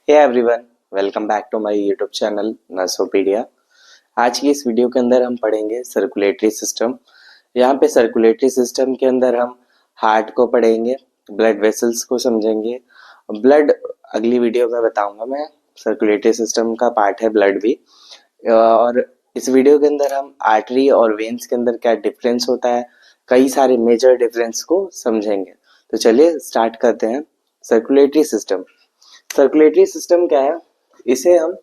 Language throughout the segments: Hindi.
Hey everyone, welcome back to my YouTube channel Nursopedia. आज की इस वीडियो के अंदर हम पढ़ेंगे सर्कुलेटरी सिस्टम। यहाँ पे सर्कुलेटरी सिस्टम के अंदर हम हार्ट को पढ़ेंगे, ब्लड वेसल्स को समझेंगे। ब्लड अगली वीडियो में बताऊंगा मैं, सर्कुलेटरी सिस्टम का पार्ट है ब्लड भी। और इस वीडियो के अंदर हम आर्टरी और वेन्स के अंदर क्या डिफरेंस होता है, कई सारे मेजर डिफरेंस को समझेंगे। तो चलिए स्टार्ट करते हैं। सर्कुलेटरी सिस्टम, सर्कुलेटरी सिस्टम क्या है? इसे हम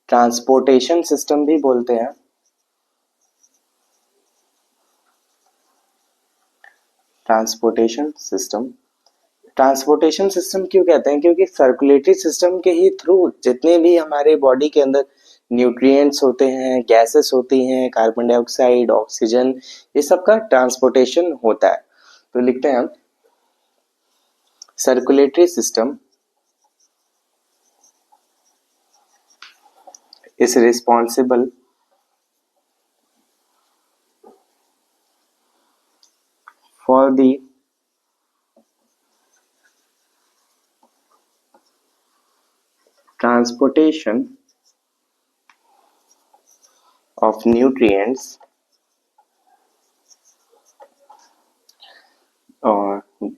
ट्रांसपोर्टेशन सिस्टम भी बोलते हैं। ट्रांसपोर्टेशन सिस्टम, ट्रांसपोर्टेशन सिस्टम क्यों कहते हैं? क्योंकि सर्कुलेटरी सिस्टम के ही थ्रू जितने भी हमारे बॉडी के अंदर न्यूट्रिएंट्स होते हैं, गैसेस होती हैं, कार्बन डाइऑक्साइड, ऑक्सीजन, ये सब का ट्रांसपोर्टेशन होता है। तो लिखते हैं हम circulatory system is responsible for the transportation of nutrients और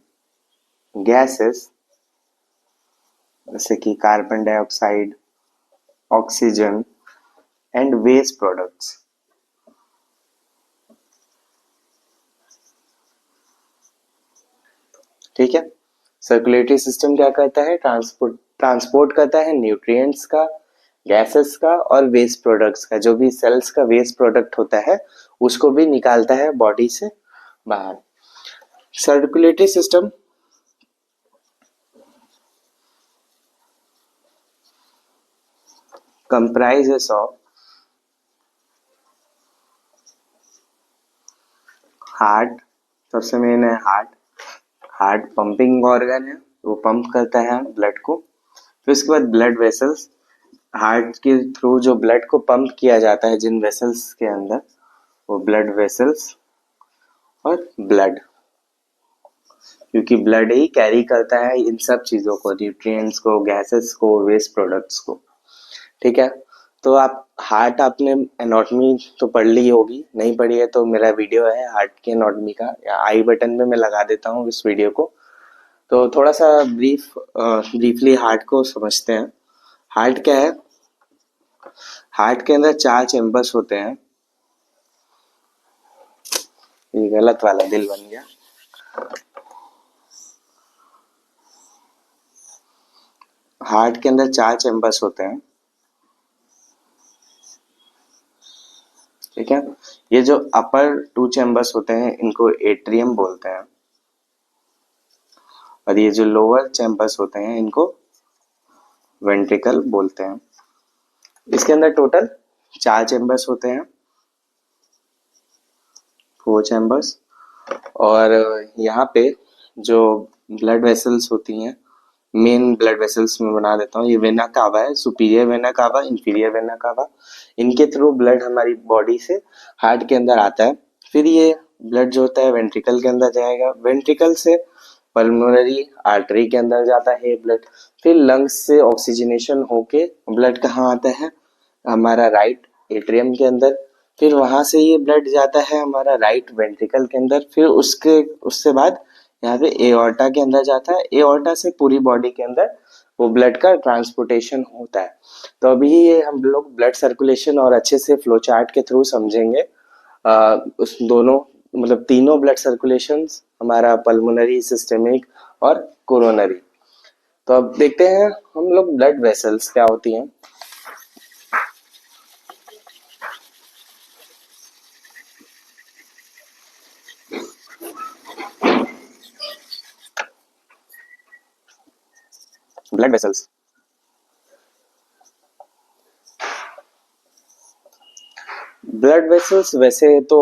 gases जैसे कि carbon dioxide, oxygen and waste products. ठीक है, सर्कुलेटरी सिस्टम क्या करता है? ट्रांसपोर्ट करता है न्यूट्रिएंट्स का, गैसेस का और वेस्ट प्रोडक्ट्स का। जो भी सेल्स का वेस्ट प्रोडक्ट होता है उसको भी निकालता है बॉडी से बाहर। Circulatory system comprises of heart, सबसे मेन है हार्ट। हार्ट पंपिंग ऑर्गन है, वो पंप करता है ब्लड को। फिर उसके बाद ब्लड वेसल्स, हार्ट के थ्रू जो ब्लड को पंप किया जाता है जिन वेसल्स के अंदर, वो ब्लड वेसल्स और ब्लड, क्योंकि ब्लड ही कैरी करता है इन सब चीजों को, न्यूट्रिएंट्स को, गैसेस को, वेस्ट प्रोडक्ट्स को। ठीक है, तो आप हार्ट, आपने एनाटॉमी तो पढ़ ली होगी, नहीं पढ़ी है तो मेरा वीडियो है हार्ट की एनाटॉमी का, या आई बटन में मैं लगा देता हूँ इस वीडियो को। तो थोड़ा सा ब्रीफली हार्ट को समझते हैं। हार्ट क्या है? हार्ट के अंदर 4 चैम्बर्स होते हैं। ये गलत वाला दिल बन गया। हार्ट के अंदर 4 चैम्बर्स होते हैं। ठीक है, ये जो अपर 2 चैम्बर्स होते हैं इनको एट्रियम बोलते हैं, और ये जो लोअर चैम्बर्स होते हैं इनको वेंट्रिकल बोलते हैं। इसके अंदर टोटल 4 चैम्बर्स होते हैं, 4 चैम्बर्स। और यहाँ पे जो ब्लड वेसल्स होती हैं, मेन ब्लड वेसल्स में बना देता हूँ। ये वेना कावा है, superior vena cava, inferior vena cava. इनके थ्रू ब्लड हमारी बॉडी से हार्ट के अंदर आता है। फिर ये ब्लड जो होता है वेंट्रिकल के अंदर जाएगा, वेंट्रिकल से पल्मोनरी आर्टरी के अंदर जाता है ब्लड। फिर लंग्स से ऑक्सीजनेशन होके ब्लड कहाँ आता है? हमारा राइट एट्रियम के अंदर। फिर वहां से ये ब्लड जाता है हमारा राइट वेंट्रिकल के अंदर। फिर उससे बाद यहाँ पे एओर्टा के अंदर जाता है। एओर्टा से पूरी बॉडी के अंदर वो ब्लड का ट्रांसपोर्टेशन होता है। तो अभी ये हम लोग ब्लड सर्कुलेशन और अच्छे से फ्लो चार्ट के थ्रू समझेंगे। उस दोनों, मतलब तीनों ब्लड सर्कुलेशंस, हमारा पल्मोनरी, सिस्टेमिक और कोरोनरी। तो अब देखते हैं हम लोग ब्लड वेसल्स क्या होती हैं। ब्लड वेसल्स, ब्लड वेसल्स वैसे तो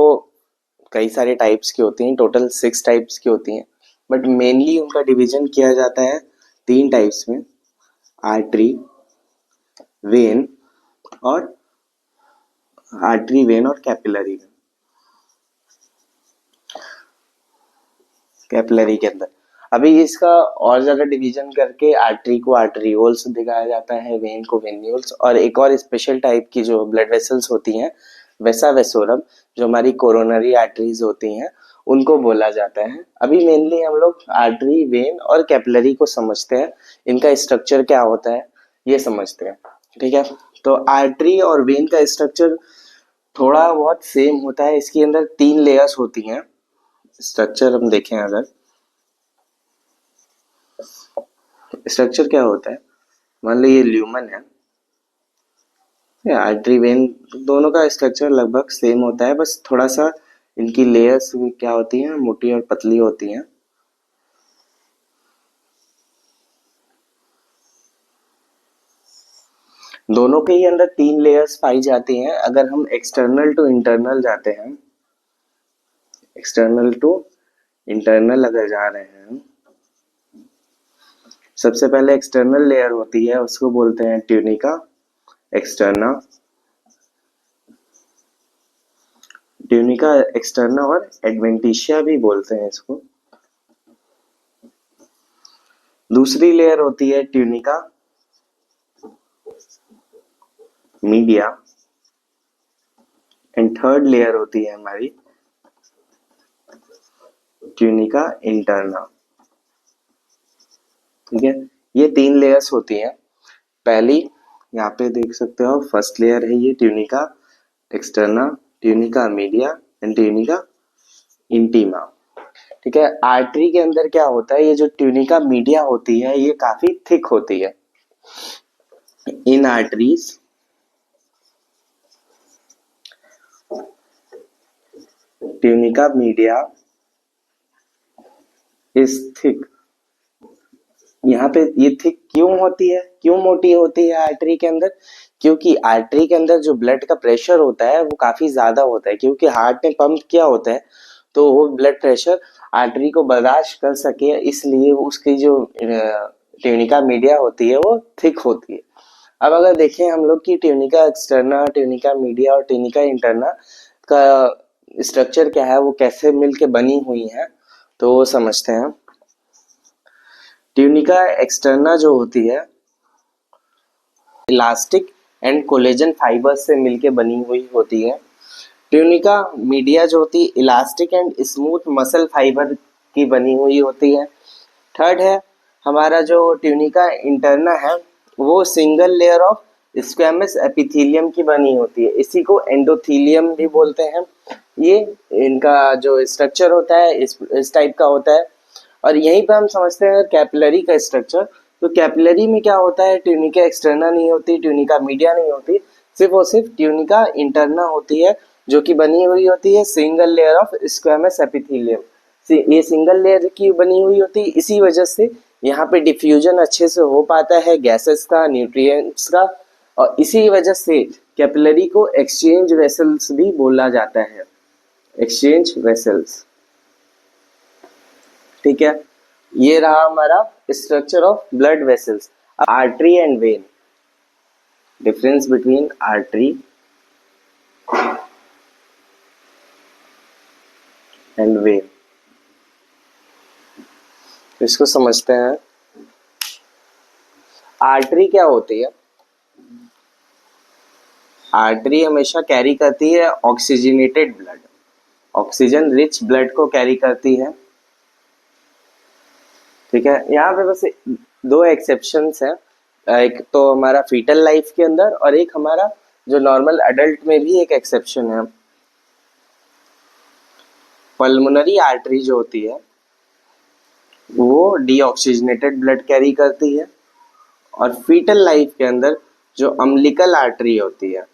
कई सारे टाइप्स की होती हैं, टोटल 6 टाइप्स की होती हैं, बट मेनली उनका डिवीजन किया जाता है 3 टाइप्स में, आर्टरी, वेन और आर्टरी वेन और कैपिलरी वेन। कैपिलरी के अंदर अभी इसका और ज्यादा डिवीजन करके आर्टरी को आर्टरियोल्स दिखाया जाता है, वेन को वेन्यूल्स, और एक और स्पेशल टाइप की जो ब्लड वेसल्स होती हैं वेसा वेसोरम, जो हमारी कोरोनरी आर्टरीज होती हैं, उनको बोला जाता है। अभी मेनली हम लोग आर्टरी, वेन और कैपिलरी को समझते हैं, इनका स्ट्रक्चर क्या होता है ये समझते हैं। ठीक है, तो आर्टरी और वेन का स्ट्रक्चर थोड़ा बहुत सेम होता है। इसके अंदर 3 लेयर्स होती हैं। स्ट्रक्चर हम देखें, अगर स्ट्रक्चर क्या होता है, मान लो ये ल्यूमन है, आर्टरी वेन, दोनों का स्ट्रक्चर लगभग सेम होता है, बस थोड़ा सा इनकी लेयर्स क्या होती हैं, मोटी और पतली होती हैं। दोनों के ही अंदर 3 लेयर्स पाई जाती हैं। अगर हम एक्सटर्नल टू इंटरनल जाते हैं, एक्सटर्नल टू इंटरनल अगर जा रहे हैं, सबसे पहले एक्सटर्नल लेयर होती है, उसको बोलते हैं ट्यूनिका एक्सटर्ना, ट्यूनिका एक्सटर्ना, और एडवेंटिशिया भी बोलते हैं इसको। दूसरी लेयर होती है tunica media, and third layer होती है हमारी ट्यूनिका इंटरना। ठीक है, ये 3 लेयर्स होती हैं। पहली यहाँ पे देख सकते हो, फर्स्ट लेयर है ये tunica externa, tunica media and tunica intima. ठीक है, आर्टरी के अंदर क्या होता है, ये जो ट्यूनिका मीडिया होती है ये काफी थिक होती है। इन arteries tunica media is thick. यहाँ पे ये थिक क्यों होती है, क्यों मोटी होती है आर्टरी के अंदर? क्योंकि आर्टरी के अंदर जो ब्लड का प्रेशर होता है वो काफी ज्यादा होता है, क्योंकि हार्ट ने पंप किया होता है, तो वो ब्लड प्रेशर आर्टरी को बर्दाश्त कर सके, इसलिए उसकी जो ट्यूनिका मीडिया होती है वो थिक होती है। अब अगर देखें हम लोग की ट्यूनिका एक्सटर्ना, ट्यूनिका मीडिया और ट्यूनिका इंटरना का स्ट्रक्चर क्या है, वो कैसे मिलके बनी हुई है, तो वो समझते हैं। ट्यूनिका एक्सटर्ना जो होती है इलास्टिक एंड कोलेजन फाइबर से मिलके बनी हुई होती है। ट्यूनिका मीडिया जो होती है elastic and smooth muscle fibre की बनी हुई होती है। थर्ड है हमारा जो ट्यूनिका इंटरना है, वो single layer of squamous epithelium की बनी होती है, इसी को एंडोथेलियम भी बोलते हैं। ये इनका जो स्ट्रक्चर होता है इस टाइप का होता है। और यहीं पर हम समझते हैं कैपिलरी का स्ट्रक्चर। तो कैपिलरी में क्या होता है, ट्यूनिका एक्सटर्ना नहीं होती, ट्यूनिका मीडिया नहीं होती, सिर्फ और सिर्फ ट्यूनिका इंटरना होती है, जो कि बनी हुई होती है single layer of squamous epithelium. ये सिंगल लेयर की बनी हुई होती है, इसी वजह से यहाँ पे डिफ्यूजन अच्छे से हो पाता है गैसेस का, न्यूट्रिएंट्स का, और इसी वजह से कैपिलरी को एक्सचेंज वेसल्स भी बोला जाता है, एक्सचेंज वेसल्स। ठीक है, ये रहा हमारा structure of blood vessels. Artery and when, difference between artery and when, इसको समझते हैं। आर्टरी क्या होती है? आर्टरी हमेशा कैरी करती है oxygenated blood, oxygen rich blood को कैरी करती है। ठीक है, यहाँ पे बस 2 एक्सेप्शंस हैं, एक तो हमारा फीटल लाइफ के अंदर, और एक हमारा जो नॉर्मल एडल्ट में भी एक एक्सेप्शन है। पल्मोनरी आर्टरी जो होती है वो डीऑक्सीजनेटेड ब्लड कैरी करती है, और फीटल लाइफ के अंदर जो अम्लिकल आर्टरी होती है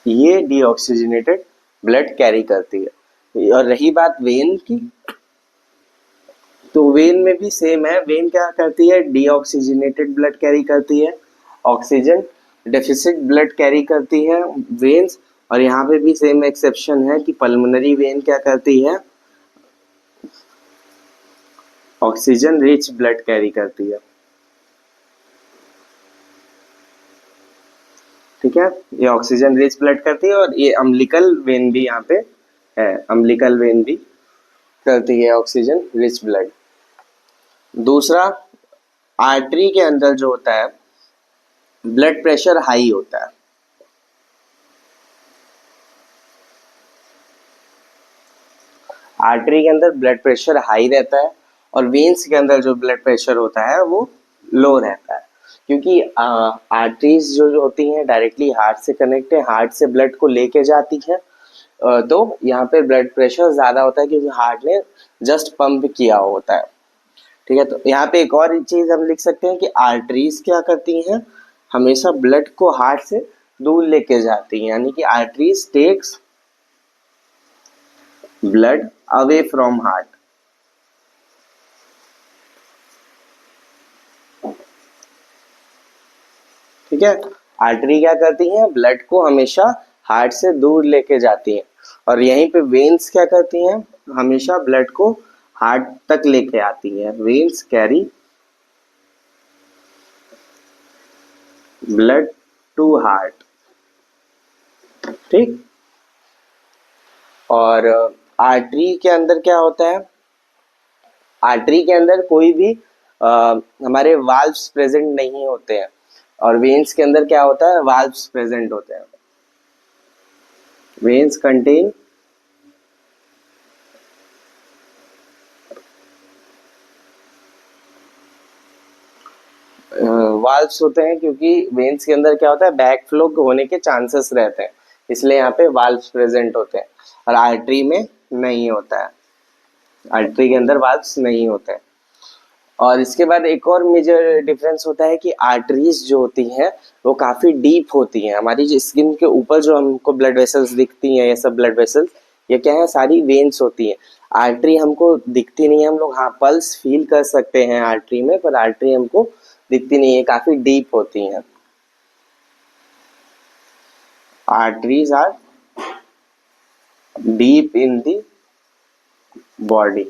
ये डीऑक्सीजनेटेड ब्लड कैरी करती है। और रही बात वेन की, तो वेन में भी सेम है। वेन क्या करती है, डीऑक्सीजनेटेड ब्लड कैरी करती है, ऑक्सीजन डेफिसिट ब्लड कैरी करती है वेन्स। और यहाँ पे भी सेम एक्सेप्शन है कि पल्मोनरी वेन क्या करती है, ऑक्सीजन रिच ब्लड कैरी करती है। ठीक है, ये ऑक्सीजन रिच ब्लड करती है, और ये अम्लिकल वेन भी यहाँ पे है, अम्बिलिकल वेन भी करती है ऑक्सीजन रिच ब्लड। दूसरा, आर्टरी के अंदर जो होता है ब्लड प्रेशर हाई होता है। आर्टरी के अंदर ब्लड प्रेशर हाई रहता है और वेन्स के अंदर जो ब्लड प्रेशर होता है वो लो रहता है, क्योंकि आर्टरीज जो होती हैं डायरेक्टली हार्ट से कनेक्ट है, हार्ट से ब्लड को लेके जाती है। तो यहाँ पे ब्लड प्रेशर ज़्यादा होता है क्योंकि हार्ट ने जस्ट पंप किया होता है। ठीक है, तो यहाँ पे एक और चीज़ हम लिख सकते हैं कि आर्टरीज क्या करती हैं, हमेशा ब्लड को हार्ट से दूर लेके जाती हैं, यानी कि arteries takes blood away from heart. ठीक है, आर्टरी क्या करती हैं, ब्लड को हमेशा हार्ट से दूर लेके जाती हैं, और यहीं पे वेन्स क्या करती हैं, हमेशा ब्लड को हार्ट तक लेके आती हैं। Veins carry blood to heart. ठीक, और आर्टरी के अंदर क्या होता है, आर्टरी के अंदर कोई भी हमारे वाल्व्स प्रेजेंट नहीं होते हैं, और वेन्स के अंदर क्या होता है, वाल्व्स प्रेजेंट होते हैं। वेन्स कंटेन वाल्व्स होते हैं, क्योंकि वेन्स के अंदर क्या होता है, बैक फ्लो होने के चांसेस रहते हैं, इसलिए यहाँ पे वाल्व्स प्रेजेंट होते हैं, और आर्टरी में नहीं होता है, आर्टरी के अंदर वाल्व्स नहीं होते हैं। और इसके बाद एक और मेजर डिफरेंस होता है कि आर्टरीज जो होती हैं वो काफ़ी डीप होती हैं। हमारी जो स्किन के ऊपर जो हमको ब्लड वेसल्स दिखती हैं, ये सब ब्लड वेसल्स ये क्या है, सारी वेन्स होती हैं। आर्टरी हमको दिखती नहीं है, हम लोग हाँ पल्स फील कर सकते हैं आर्टरी में, पर आर्टरी हमको दिखती नहीं है, काफ़ी डीप होती हैं। Arteries are deep in the body,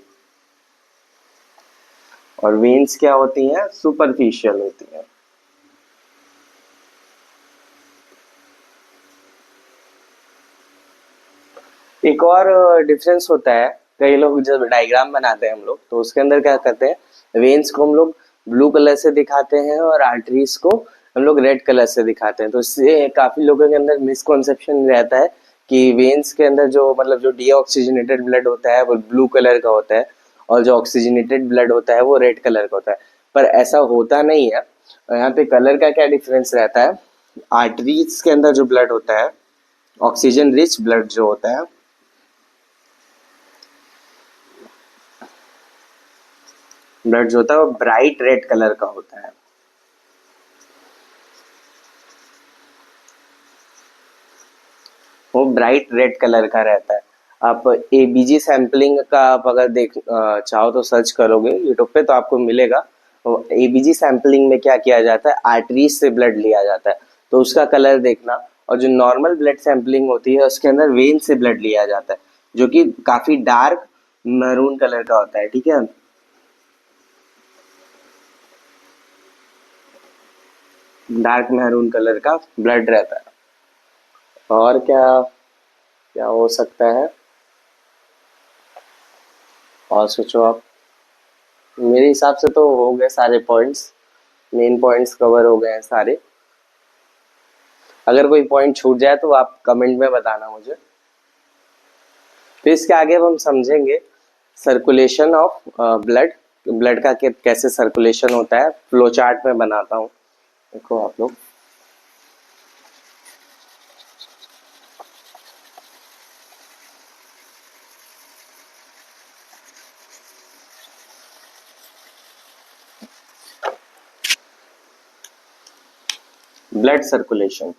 और वेन्स क्या होती हैं, सुपरफिशियल होती हैं। एक और डिफरेंस होता है, कई लोग जब डायग्राम बनाते हैं हम लोग, तो उसके अंदर क्या करते हैं, वेन्स को हम लोग ब्लू कलर से दिखाते हैं और आर्टरीज को हम लोग रेड कलर से दिखाते हैं। तो इससे काफी लोगों के अंदर मिसकॉन्सेप्शन रहता है कि वेन्स के अंदर जो मतलब जो डीऑक्सीजनेटेड ब्लड होता है वो ब्लू कलर का होता है, और जो ऑक्सीजनेटेड ब्लड होता है वो रेड कलर का होता है, पर ऐसा होता नहीं है। यहाँ पे कलर का क्या डिफरेंस रहता है, आर्टरीज के अंदर जो ब्लड होता है, ऑक्सीजन रिच ब्लड जो होता है, ब्लड जो होता है वो ब्राइट रेड कलर का होता है। वो ब्राइट रेड कलर का रहता है। आप एबीजी सैंपलिंग का आप अगर देख चाहो तो सर्च करोगे यूट्यूब पे तो आपको मिलेगा। एबीजी सैंपलिंग में क्या किया जाता है, आर्टरीज से ब्लड लिया जाता है, तो उसका कलर देखना। और जो नॉर्मल ब्लड सैंपलिंग होती है उसके अंदर वेन से ब्लड लिया जाता है, जो कि काफी डार्क मैरून कलर का होता है। ठीक है, डार्क मैरून कलर का ब्लड रहता है। और क्या क्या हो सकता है, और सोचो आप। मेरे हिसाब से तो हो गए सारे पॉइंट्स, मेन पॉइंट्स कवर हो गए हैं सारे। अगर कोई पॉइंट छूट जाए तो आप कमेंट में बताना मुझे। तो इसके आगे अब हम समझेंगे सर्कुलेशन ऑफ ब्लड, ब्लड का कैसे सर्कुलेशन होता है, फ्लो चार्ट में बनाता हूँ, देखो आप लोग। Blood circulation,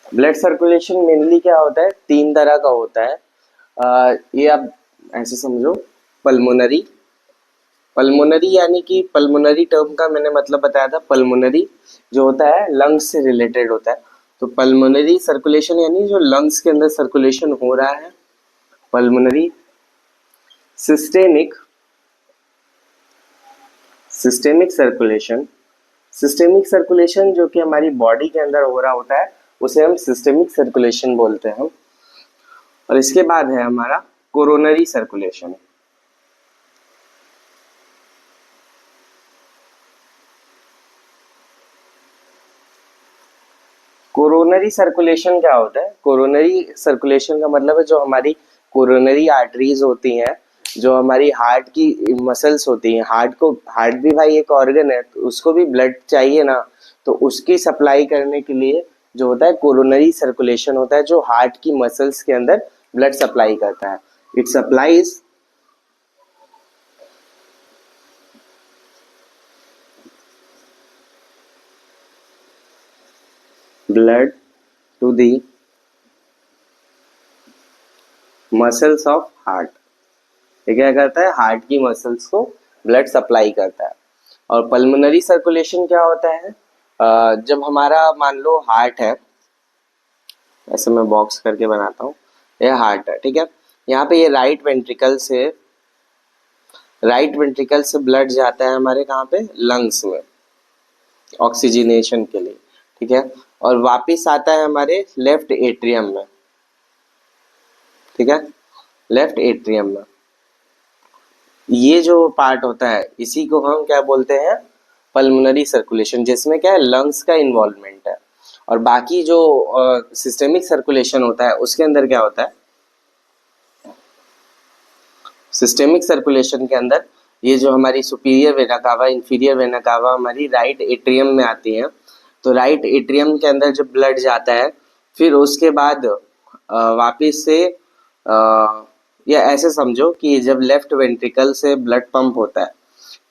blood circulation mainly क्या होता है, तीन तरह का होता है। ये आप ऐसे समझो, पल्मोनरी, पल्मोनरी यानी कि पल्मोनरी टर्म का मैंने मतलब बताया था, पल्मोनरी जो होता है लंग्स से रिलेटेड होता है। तो पल्मोनरी सर्कुलेशन यानी जो लंग्स के अंदर सर्कुलेशन हो रहा है, pulmonary. Systemic, systemic circulation, systemic circulation जो कि हमारी बॉडी के अंदर हो रहा होता है उसे हम सिस्टेमिक सर्कुलेशन बोलते हैं। और इसके बाद है हमारा कोरोनरी सर्कुलेशन। कोरोनरी सर्कुलेशन क्या होता है? कोरोनरी सर्कुलेशन का मतलब है जो हमारी कोरोनरी आर्टरीज होती हैं, जो हमारी हार्ट की मसल्स होती हैं, हार्ट भी भाई एक ऑर्गन है, तो उसको भी ब्लड चाहिए ना, तो उसकी सप्लाई करने के लिए जो होता है कोरोनरी सर्कुलेशन होता है, जो हार्ट की मसल्स के अंदर ब्लड सप्लाई करता है। It supplies blood to the muscles of heart. ये क्या करता है? हार्ट की मसल्स को ब्लड सप्लाई करता है। और पल्मोनरी सर्कुलेशन क्या होता है? जब हमारा मान लो हार्ट है, ऐसे मैं बॉक्स करके बनाता हूँ, ये हार्ट है, ठीक है। यहाँ पे ये राइट वेंट्रिकल से ब्लड जाता है हमारे कहाँ पे? लंग्स में, ऑक्सीजनेशन के लिए, ठीक है। और वापिस आता है हमारे लेफ्ट एट्रियम में, ठीक है, लेफ्ट एट्रियम में। ये जो पार्ट होता है इसी को हम क्या बोलते हैं? पल्मोनरी सर्कुलेशन, जिसमें क्या है? लंग्स का इन्वॉल्वमेंट है। और बाकी जो सिस्टेमिक सर्कुलेशन होता है उसके अंदर क्या होता है? सिस्टेमिक सर्कुलेशन के अंदर ये जो हमारी superior vena cava, inferior vena cava हमारी राइट एट्रियम में आती हैं। तो राइट एट्रियम के अंदर जब ब्लड जाता है, फिर उसके बाद वापिस से या ऐसे समझो कि जब लेफ्ट वेंट्रिकल से ब्लड पंप होता है,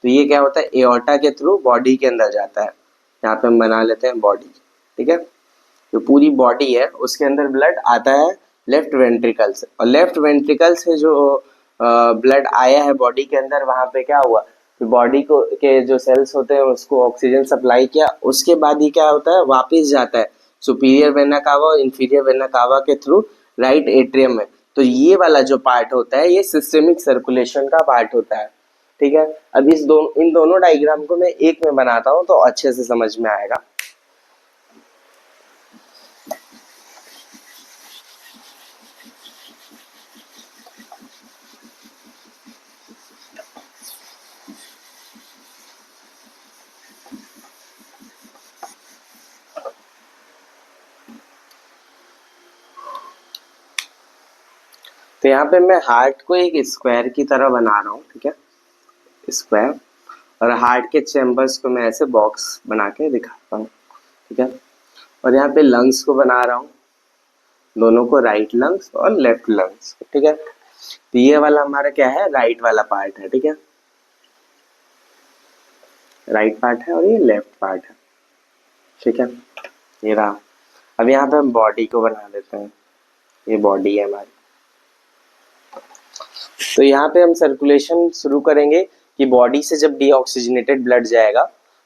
तो ये क्या होता है? एओर्टा के थ्रू बॉडी के अंदर जाता है। यहाँ पे हम बना लेते हैं बॉडी, ठीक है। जो पूरी बॉडी है उसके अंदर ब्लड आता है लेफ्ट वेंट्रिकल से, और लेफ्ट वेंट्रिकल से जो ब्लड आया है बॉडी के अंदर, वहां पे क्या हुआ? तो बॉडी को के जो सेल्स होते हैं उसको ऑक्सीजन सप्लाई किया, उसके बाद ही क्या होता है? वापिस जाता है सुपीरियर वेना कावा और इंफीरियर वेना कावा के थ्रू राइट एट्रियम में। तो ये वाला जो पार्ट होता है ये सिस्टेमिक सर्कुलेशन का पार्ट होता है, ठीक है। अब इन दोनों डायग्राम को मैं एक में बनाता हूँ तो अच्छे से समझ में आएगा। तो यहाँ पे मैं हार्ट को एक स्क्वायर की तरह बना रहा हूँ, ठीक है, स्क्वायर। और हार्ट के चैम्बर्स को मैं ऐसे बॉक्स बना के दिखाता हूँ, ठीक है। और यहाँ पे लंग्स को बना रहा हूँ, दोनों को, राइट लंग्स और लेफ्ट लंग्स, ठीक है। तो ये वाला हमारा क्या है? राइट वाला पार्ट है, ठीक है, राइट पार्ट है, और ये लेफ्ट पार्ट है, ठीक है, ये रहा। अब यहाँ पे हम बॉडी को बना देते हैं, ये बॉडी है हमारी। तो यहाँ पे हम सर्कुलेशन शुरू करेंगे कि बॉडी से जब डीऑक्सीजनेटेड ब्लड जाएगा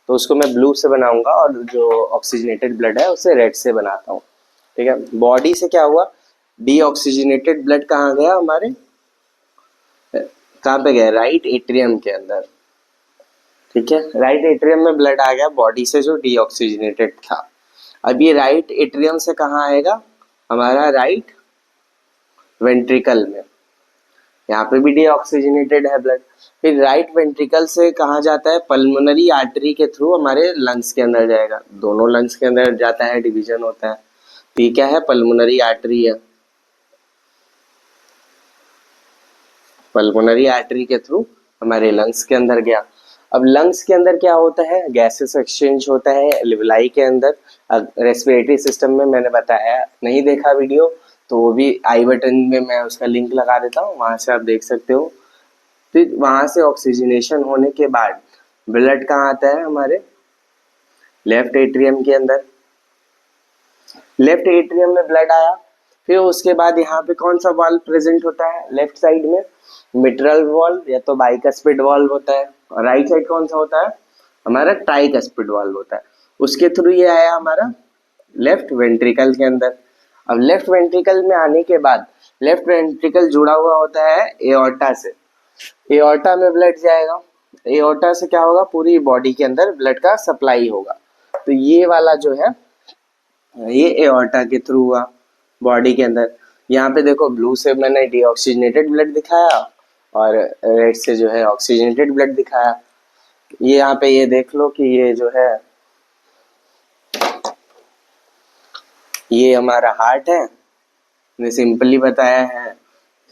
तो उसको मैं ब्लू से बनाऊंगा, और जो ऑक्सीजनेटेड ब्लड है उसे रेड से बनाता हूँ, ठीक है। बॉडी से क्या हुआ? डीऑक्सीजनेटेड ब्लड कहाँ गया? हमारे कहाँ पे गया? राइट एट्रियम के अंदर, ठीक है। राइट एट्रियम में ब्लड आ गया बॉडी से जो डीऑक्सीजनेटेड था। अब ये राइट एट्रियम से कहाँ आएगा? हमारा राइट वेंट्रिकल में, यहाँ पे भी डीऑक्सीजनेटेड है ब्लड। फिर राइट वेंट्रिकल से कहाँ जाता है? पल्मोनरी आर्टरी के थ्रू हमारे लंग्स के अंदर जाएगा, दोनों लंग्स के अंदर जाता है, डिवीजन होता है। तो ये क्या है? पल्मोनरी आर्टरी है, पल्मोनरी आर्टरी के थ्रू हमारे लंग्स के अंदर गया। अब लंग्स के अंदर क्या होता है? गैसेस एक्सचेंज होता है एल्विलाई के अंदर। रेस्पिरेटरी सिस्टम में मैंने बताया, नहीं देखा वीडियो तो वो भी आई बटन में मैं उसका लिंक लगा देता हूँ, वहां से आप देख सकते हो। फिर वहां से ऑक्सीजनेशन होने के बाद ब्लड कहाँ आता है? हमारे लेफ्ट एट्रियम के अंदर। लेफ्ट एट्रियम में ब्लड आया, फिर उसके बाद यहाँ पे कौन सा वाल्व प्रेजेंट होता है? लेफ्ट साइड में मिट्रल वाल्व या तो बाइकस्पिड वाल्व होता है, और राइट साइड कौन सा होता है? हमारा ट्राइकस्पिड वाल्व होता है। उसके थ्रू ये आया हमारा लेफ्ट वेंट्रिकल के अंदर। अब लेफ्ट वेंट्रिकल में आने के बाद लेफ्ट वेंट्रिकल जुड़ा हुआ होता है एओर्टा से, एओर्टा में ब्लड जाएगा। एओर्टा से क्या होगा, पूरी बॉडी के अंदर ब्लड का सप्लाई होगा। तो ये वाला जो है ये एओर्टा के थ्रू हुआ बॉडी के अंदर। यहाँ पे देखो ब्लू से मैंने डीऑक्सीजनेटेड ब्लड दिखाया और रेड से जो है ऑक्सीजनेटेड ब्लड दिखाया। ये यहाँ पे ये देख लो कि ये जो है ये हमारा हार्ट है, मैंने सिंपली बताया है,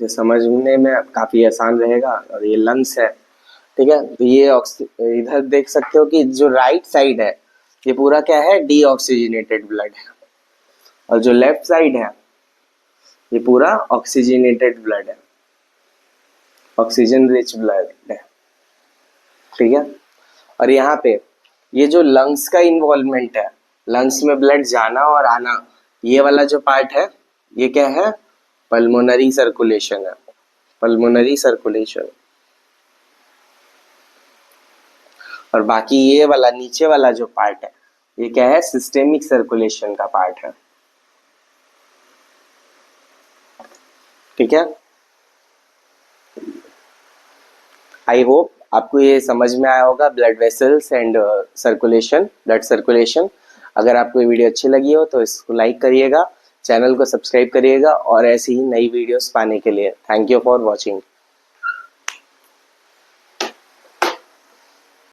इसे समझने में काफी आसान रहेगा। और ये लंग्स है, ठीक है। तो ये इधर देख सकते हो कि जो राइट साइड है ये पूरा क्या है, डीऑक्सीजनेटेड ब्लड है, और जो लेफ्ट साइड है ये पूरा ऑक्सीजनेटेड ब्लड है, ऑक्सीजन रिच ब्लड है, ठीक है। और यहाँ पे ये जो लंग्स का इन्वॉल्वमेंट है, लंग्स में ब्लड जाना और आना, ये वाला जो पार्ट है ये क्या है, पल्मोनरी सर्कुलेशन है, पल्मोनरी सर्कुलेशन। और बाकी ये वाला नीचे वाला जो पार्ट है ये क्या है, सिस्टेमिक सर्कुलेशन का पार्ट है, ठीक है। आई होप आपको ये समझ में आया होगा, blood vessels and circulation, blood circulation. अगर आपको ये वीडियो अच्छी लगी हो तो इसको लाइक करिएगा, चैनल को सब्सक्राइब करिएगा और ऐसी ही नई वीडियोस पाने के लिए। Thank you for watching.